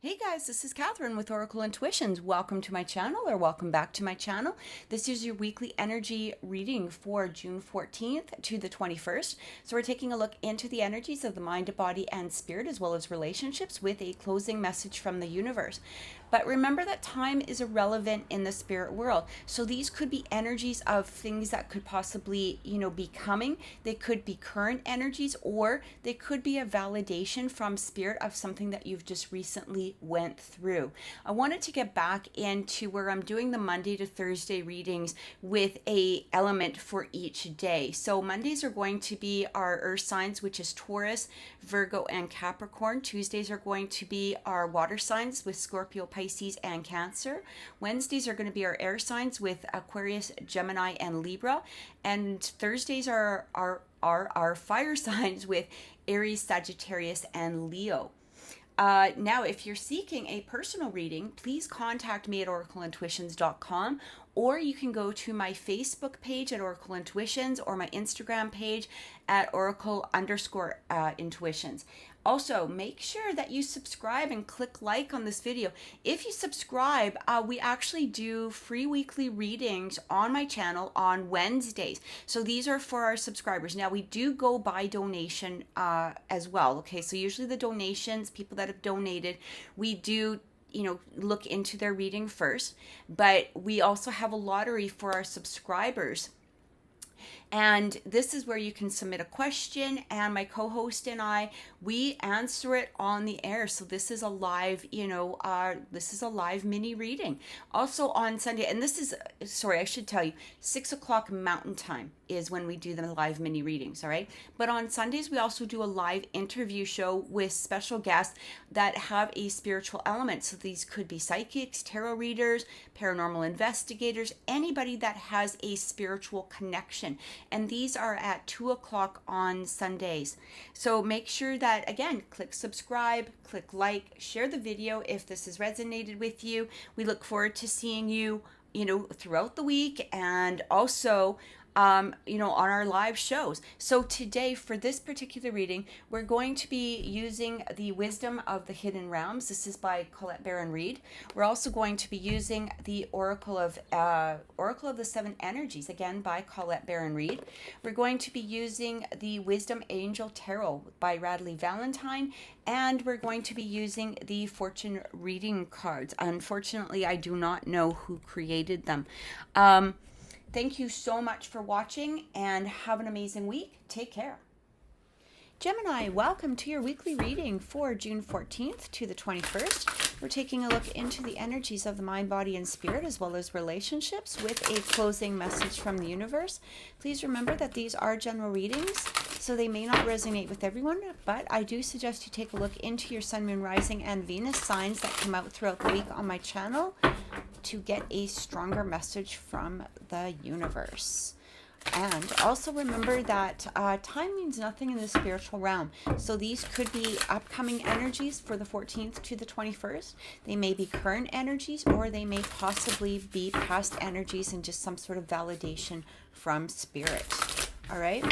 Hey guys, this is Catherine with Oracle Intuitions. Welcome to my channel, or welcome back to my channel. This is your weekly energy reading for June 14th to the 21st. So we're taking a look into the energies of the mind, body, and spirit, as well as relationships, with a closing message from the universe. But remember that time is irrelevant in the spirit world. So these could be energies of things that could possibly, be coming. They could be current energies, or they could be a validation from spirit of something that you've just recently went through. I wanted to get back into where I'm doing the Monday to Thursday readings with a element for each day. So Mondays are going to be our earth signs, which is Taurus, Virgo, and Capricorn. Tuesdays are going to be our water signs with Scorpio, Pisces, and Cancer. Wednesdays are going to be our air signs with Aquarius, Gemini, and Libra. And Thursdays are our fire signs with Aries, Sagittarius, and Leo. Now, if you're seeking a personal reading, please contact me at oracleintuitions.com, or you can go to my Facebook page at Oracle Intuitions or my Instagram page at Oracle_Intuitions. Also, make sure that you subscribe and click like on this video. If you subscribe, we actually do free weekly readings on my channel on Wednesdays. So these are for our subscribers. Now, we do go by donation as well. Okay, so usually the donations, people that have donated, we do look into their reading first. But we also have a lottery for our subscribers. And this is where you can submit a question, and my co-host and I, we answer it on the air. So this is a live, this is a live mini reading. Also on Sunday, and this is, sorry, I should tell you, 6 o'clock Mountain Time is when we do the live mini readings, all right? But on Sundays, we also do a live interview show with special guests that have a spiritual element. So these could be psychics, tarot readers, paranormal investigators, anybody that has a spiritual connection. And these are at 2 o'clock on Sundays. So make sure that, again, click subscribe, click like, share the video if this has resonated with you. We look forward to seeing you, throughout the week, and also on our live shows. So today, for this particular reading, we're going to be using the Wisdom of the Hidden Realms. This is by Colette Baron-Reid. We're also going to be using the Oracle of the Seven Energies, again by Colette Baron-Reid. We're going to be using the Wisdom Angel Tarot by Radley Valentine, and we're going to be using the fortune reading cards. Unfortunately, I do not know who created them. Thank you so much for watching, and have an amazing week. Take care. Gemini, welcome to your weekly reading for June 14th to the 21st. We're taking a look into the energies of the mind, body, and spirit, as well as relationships, with a closing message from the universe. Please remember that these are general readings, so they may not resonate with everyone, but I do suggest you take a look into your sun, moon, rising, and Venus signs that come out throughout the week on my channel to get a stronger message from the universe. And also remember that time means nothing in the spiritual realm. So these could be upcoming energies for the 14th to the 21st. They may be current energies, or they may possibly be past energies and just some sort of validation from spirit. All right,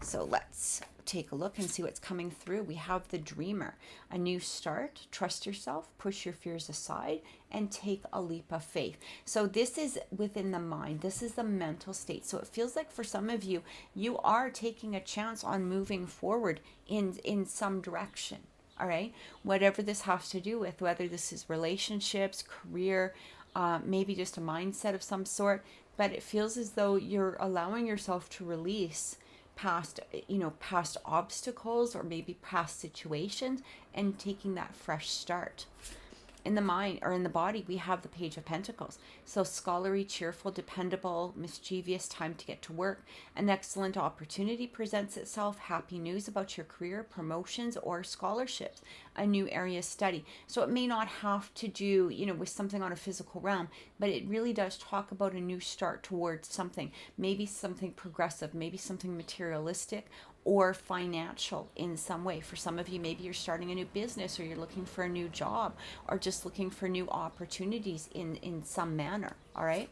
so let's take a look and see what's coming through. We have the Dreamer, a new start, trust yourself, push your fears aside, and take a leap of faith. So this is within the mind. This is the mental state. So it feels like for some of you, you are taking a chance on moving forward in some direction. All right, whatever this has to do with, whether this is relationships, career, maybe just a mindset of some sort, but it feels as though you're allowing yourself to release past obstacles, or maybe past situations, and taking that fresh start. In the mind, or in the body, we have the Page of Pentacles. So scholarly, cheerful, dependable, mischievous, time to get to work. An excellent opportunity presents itself. Happy news about your career, promotions, or scholarships. A new area of study. So it may not have to do, with something on a physical realm, but it really does talk about a new start towards something. Maybe something progressive, maybe something materialistic, or financial in some way. For some of you, maybe you're starting a new business, or you're looking for a new job, or just looking for new opportunities in some manner. All right.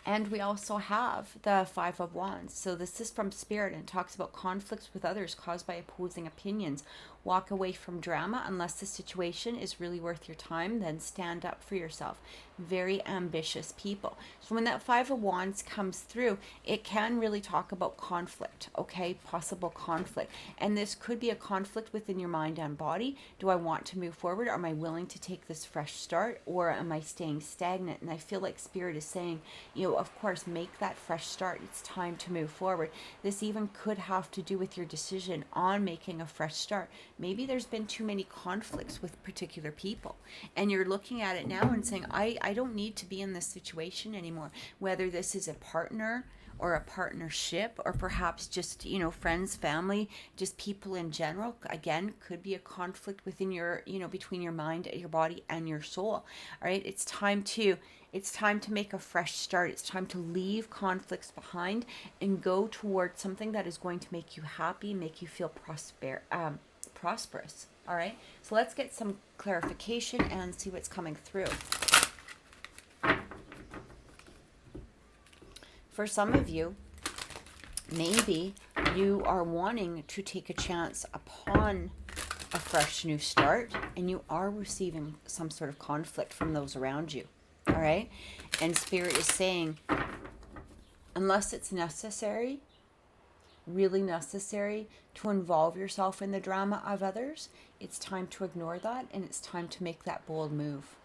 And we also have the Five of Wands. So this is from Spirit, and talks about conflicts with others caused by opposing opinions walk away from drama unless the situation is really worth your time. Then stand up for yourself. Very ambitious people. So when that Five of Wands comes through, it can really talk about conflict, okay? Possible conflict. And this could be a conflict within your mind and body. Do I want to move forward? Am I willing to take this fresh start, or am I staying stagnant? And I feel like Spirit is saying, you know, of course, make that fresh start. It's time to move forward. This even could have to do with your decision on making a fresh start. Maybe there's been too many conflicts with particular people, and you're looking at it now and saying, I don't need to be in this situation anymore. Whether this is a partner or a partnership, or perhaps just, you know, friends, family, just people in general. Again, could be a conflict within your, you know, between your mind, your body, and your soul. All right, it's time to make a fresh start. It's time to leave conflicts behind and go towards something that is going to make you happy, make you feel prosperous. All right, so let's get some clarification and see what's coming through. For some of you, maybe you are wanting to take a chance upon a fresh new start, and you are receiving some sort of conflict from those around you. All right, and Spirit is saying, unless it's necessary, really necessary, to involve yourself in the drama of others, it's time to ignore that, and it's time to make that bold move.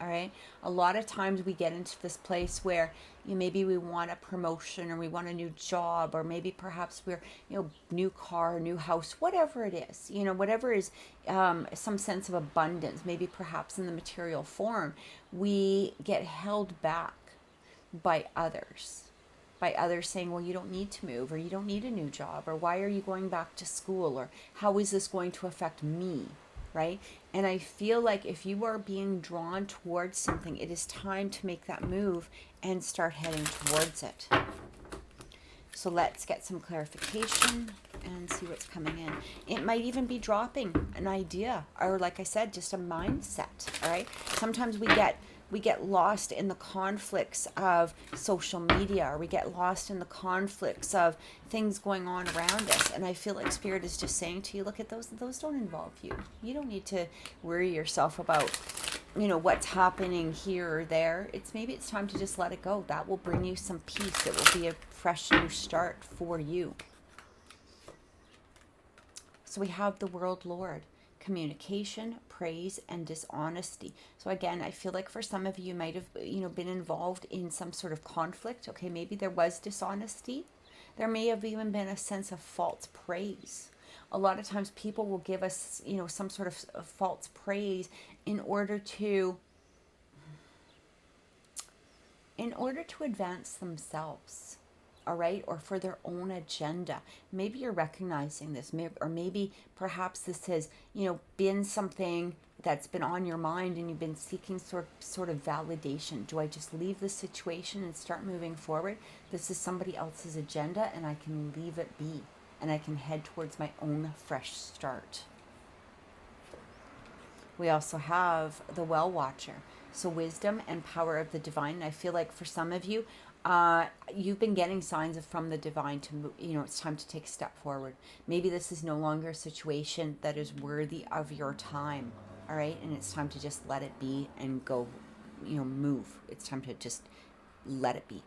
All right, a lot of times we get into this place where, you know, maybe we want a promotion, or we want a new job, or maybe perhaps we're, you know, new car, new house, whatever it is, you know, whatever is some sense of abundance, maybe perhaps in the material form, we get held back by others saying, well, you don't need to move, or you don't need a new job, or why are you going back to school, or how is this going to affect me? Right? And I feel like if you are being drawn towards something, it is time to make that move and start heading towards it. So let's get some clarification and see what's coming in. It might even be dropping an idea, or like I said, just a mindset. All right. Sometimes we get lost in the conflicts of social media, or we get lost in the conflicts of things going on around us. And I feel like Spirit is just saying to you, look at those don't involve you. You don't need to worry yourself about, you know, what's happening here or there. Maybe it's time to just let it go. That will bring you some peace. It will be a fresh new start for you. So we have the World Lord. Communication, praise, and dishonesty. So again, I feel like for some of you might have, you know, been involved in some sort of conflict. Okay, maybe there was dishonesty. There may have even been a sense of false praise. A lot of times people will give us, you know, some sort of false praise in order to advance themselves. All right, or for their own agenda. Maybe you're recognizing this, or maybe perhaps this has, you know, been something that's been on your mind, and you've been seeking sort of validation. Do I just leave this situation and start moving forward? This is somebody else's agenda, and I can leave it be, and I can head towards my own fresh start. We also have the Well Watcher. So wisdom and power of the divine. And I feel like for some of you, you've been getting signs from the divine to, you know, it's time to take a step forward. Maybe this is no longer a situation that is worthy of your time. All right. And it's time to just let it be and go, you know, move. It's time to just let it be.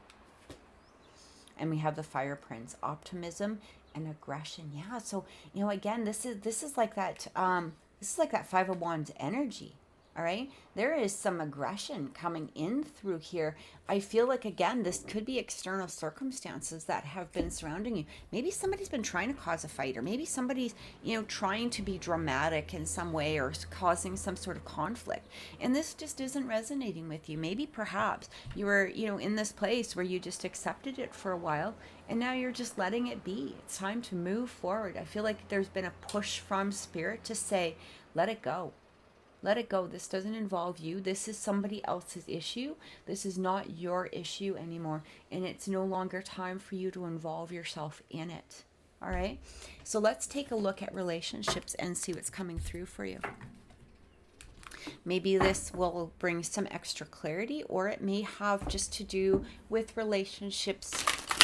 And we have the Fire Prince, optimism and aggression. Yeah. So, you know, again, this is like that, Five of Wands energy. All right, there is some aggression coming in through here. I feel like, again, this could be external circumstances that have been surrounding you. Maybe somebody's been trying to cause a fight, or maybe somebody's, you know, trying to be dramatic in some way, or causing some sort of conflict. And this just isn't resonating with you. Maybe perhaps you were, you know, in this place where you just accepted it for a while, and now you're just letting it be. It's time to move forward. I feel like there's been a push from Spirit to say, let it go. Let it go. This doesn't involve you. This is somebody else's issue. This is not your issue anymore. And it's no longer time for you to involve yourself in it. All right. So let's take a look at relationships and see what's coming through for you. Maybe this will bring some extra clarity, or it may have just to do with relationships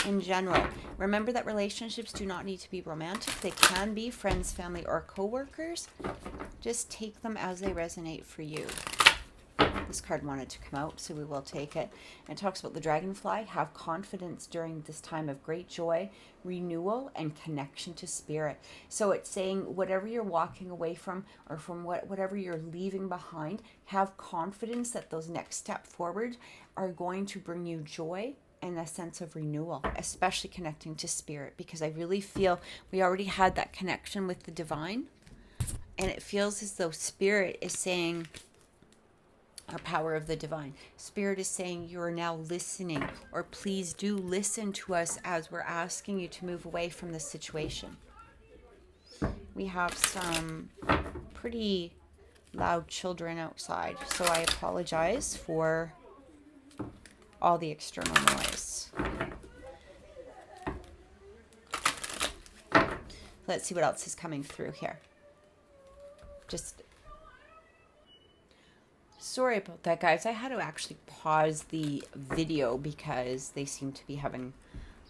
in general. Remember that relationships do not need to be romantic. They can be friends, family, or co-workers. Just take them as they resonate for you. This card wanted to come out, so we will take it. And it talks about the dragonfly. Have confidence during this time of great joy, renewal, and connection to spirit. So it's saying whatever you're walking away from, or from whatever you're leaving behind, have confidence that those next step forward are going to bring you joy and a sense of renewal, especially connecting to spirit, because I really feel we already had that connection with the divine, and it feels as though spirit is saying, our power of the divine. Spirit is saying you are now listening, or please do listen to us as we're asking you to move away from this situation. We have some pretty loud children outside, so I apologize for all the external noise. Let's see what else is coming through here. Just sorry about that, guys. I had to actually pause the video because they seem to be having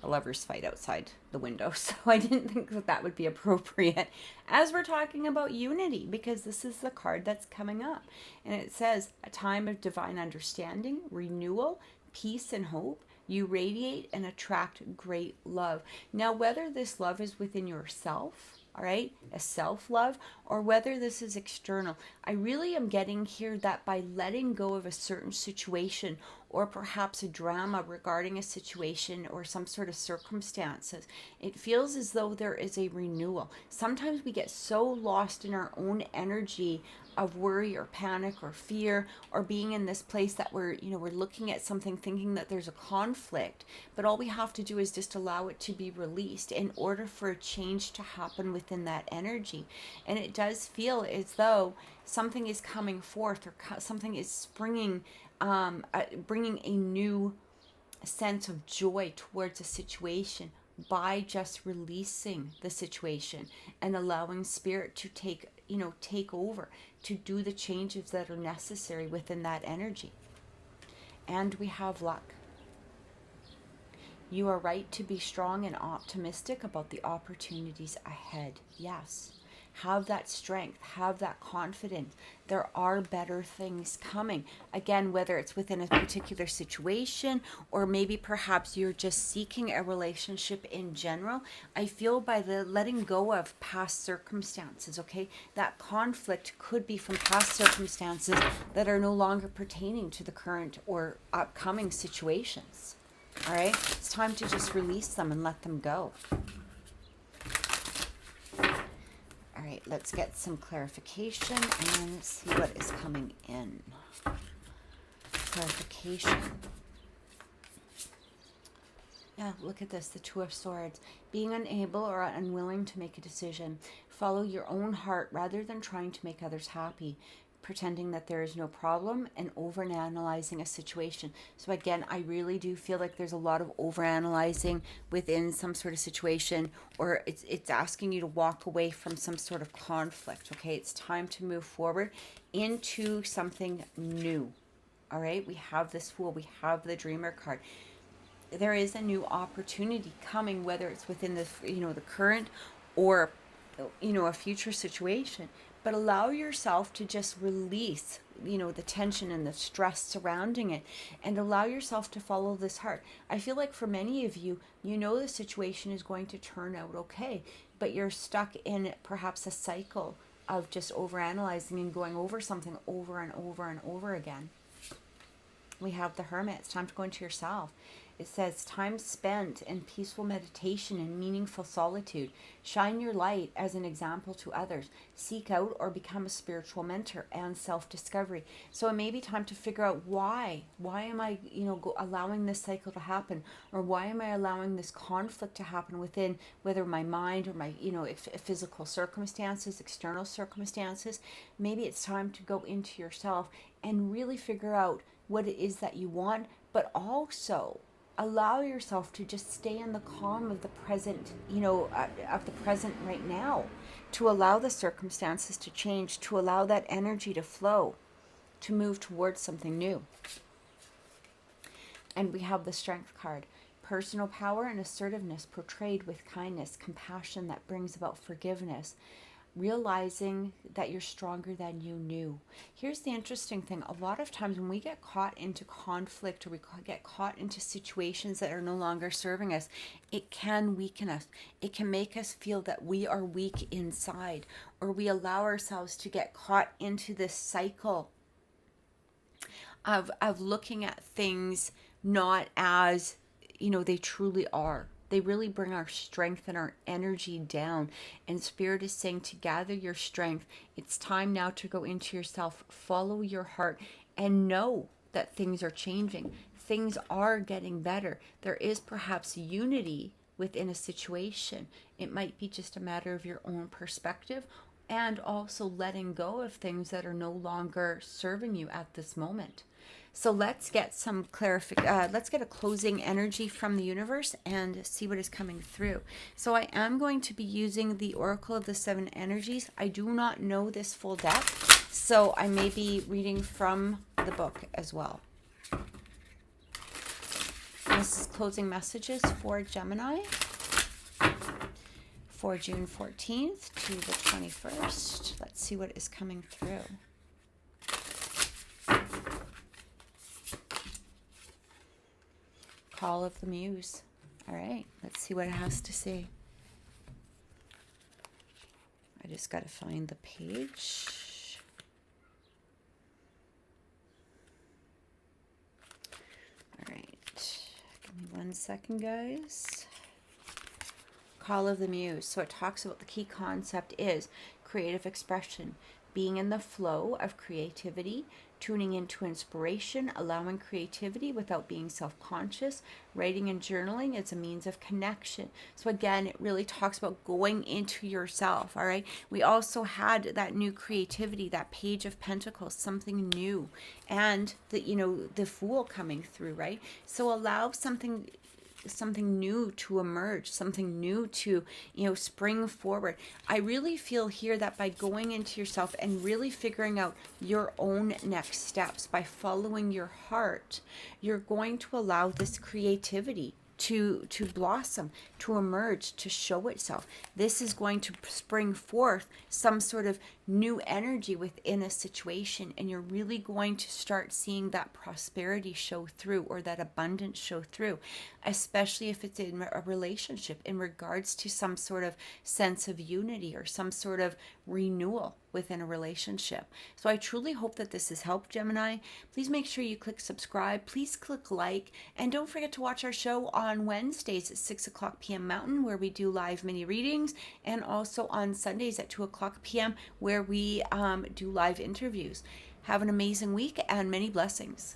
a lover's fight outside the window. So I didn't think that that would be appropriate as we're talking about unity, because this is the card that's coming up. And it says, a time of divine understanding, renewal, peace, and hope. You radiate and attract great love. Now, whether this love is within yourself, all right, a self-love, or whether this is external, I really am getting here that by letting go of a certain situation, or perhaps a drama regarding a situation or some sort of circumstances, it feels as though there is a renewal. Sometimes we get so lost in our own energy of worry or panic or fear, or being in this place that we're looking at something thinking that there's a conflict, but all we have to do is just allow it to be released in order for a change to happen within that energy. And it does feel as though something is coming forth, or something is springing, bringing a new sense of joy towards a situation by just releasing the situation and allowing spirit to take over, to do the changes that are necessary within that energy. And we have luck. You are right to be strong and optimistic about the opportunities ahead. Yes. Have that strength, have that confidence. There are better things coming. Again, whether it's within a particular situation, or maybe perhaps you're just seeking a relationship in general, I feel by the letting go of past circumstances, okay? That conflict could be from past circumstances that are no longer pertaining to the current or upcoming situations. All right? It's time to just release them and let them go. All right, let's get some clarification and see what is coming in. Clarification. Yeah, look at this, the Two of Swords. Being unable or unwilling to make a decision. Follow your own heart rather than trying to make others happy. Pretending that there is no problem and overanalyzing a situation. So again, I really do feel like there's a lot of overanalyzing within some sort of situation, or it's asking you to walk away from some sort of conflict. Okay, it's time to move forward into something new. All right, we have this Fool, we have the Dreamer card. There is a new opportunity coming, whether it's within the the current or a future situation. But allow yourself to just release, the tension and the stress surrounding it, and allow yourself to follow this heart. I feel like for many of you, the situation is going to turn out okay, but you're stuck in perhaps a cycle of just overanalyzing and going over something over and over and over again. We have the Hermit. It's time to go into yourself. It says, time spent in peaceful meditation and meaningful solitude. Shine your light as an example to others. Seek out or become a spiritual mentor and self-discovery. So it may be time to figure out why. Why am I, allowing this cycle to happen? Or why am I allowing this conflict to happen within, whether my mind or my, physical circumstances, external circumstances? Maybe it's time to go into yourself and really figure out what it is that you want, but also allow yourself to just stay in the calm of the present, of the present right now, to allow the circumstances to change, to allow that energy to flow, to move towards something new. And we have the Strength card. Personal power and assertiveness portrayed with kindness, compassion that brings about forgiveness. Realizing that you're stronger than you knew. Here's the interesting thing. A lot of times when we get caught into conflict or we get caught into situations that are no longer serving us, it can weaken us. It can make us feel that we are weak inside, or we allow ourselves to get caught into this cycle of looking at things not as, they truly are. They really bring our strength and our energy down. And Spirit is saying to gather your strength. It's time now to go into yourself, follow your heart, and know that things are changing. Things are getting better. There is perhaps unity within a situation. It might be just a matter of your own perspective and also letting go of things that are no longer serving you at this moment. So let's get some clarification. Let's get a closing energy from the universe and see what is coming through. So I am going to be using the Oracle of the Seven Energies. I do not know this full depth, so I may be reading from the book as well. This is closing messages for Gemini for June 14th to the 21st. Let's see what is coming through. Call of the Muse. All right, let's see what it has to say. I just got to find the page. All right, give me 1 second, guys. Call of the Muse. So it talks about the key concept is creative expression, being in the flow of creativity, tuning into inspiration, allowing creativity without being self-conscious. Writing and journaling is a means of connection. So again, it really talks about going into yourself, all right? We also had that new creativity, that Page of Pentacles, something new, and the Fool coming through, right? So allow something new to emerge, something new to, spring forward. I really feel here that by going into yourself and really figuring out your own next steps, by following your heart, you're going to allow this creativity to blossom, to emerge, to show itself. This is going to spring forth some sort of new energy within a situation, and you're really going to start seeing that prosperity show through, or that abundance show through, especially if it's in a relationship, in regards to some sort of sense of unity or some sort of renewal within a relationship. So I truly hope that this has helped, Gemini. Please make sure you click subscribe. Please click like, and don't forget to watch our show on Wednesdays at 6 o'clock p.m. Mountain, where we do live mini readings, and also on Sundays at 2 o'clock p.m. where we do live interviews. Have an amazing week and many blessings.